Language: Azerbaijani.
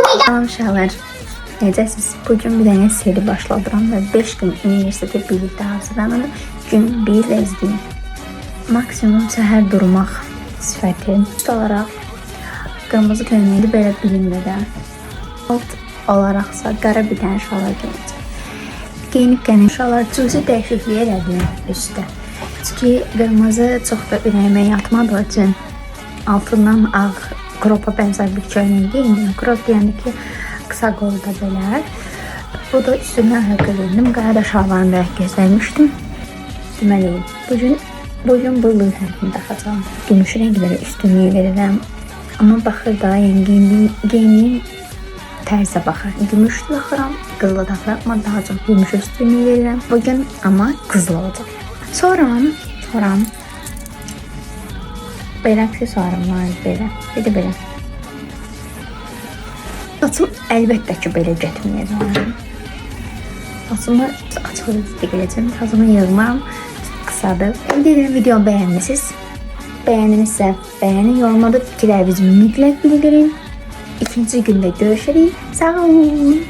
Salam uşaqlar. Necəsiz? Bugün bir dənə seri başladıram və 5 gün universitetə birlikdə hazırlanırıq. Gün 1 izləyin. Maksimum səhər durmaq sifəti olaraq qırmızı köynəkli belə bilinmədən alt olaraqsa qara bir dənə şalvar geyəcəm. Geyinib gələn şalvar cüzi dəyişikliyə elədim üstə. Çünki qırmızı çox da ürəyimə yatmadığı üçün altından ağ kropa bənzər bir köynək geyindim. Krop deyəndə ki, qısa qolda belə. Bu da üstündən ayaqqabı geyindim. Qara da şalvarını da gözləmişdim. Deməli, bugün bu hərfini taxacağım. Gümüş rənglərə üstünlüyü verirəm. Amma baxır da, yəni geyindiğim tərzə baxır. Gümüş taxıram, qızılı taxıram. Amma daha çox gümüş üstünlüyü verirəm. Bugün amma qızılı olacaq. Sonra belə aksesuarım var, belə. Bir də belə. Saçım əlbəttə ki, belə getməyəcəm. Saçımı açıq edəcəm. Saçımı yığmam. Qısadır. Dedim, videomu bəyənmişsiniz. Bəyəndinizsə bəyənin, yorumlarda fikirlərinizi mütləq bildirin. İkinci gündə görüşərik. Sağ olun.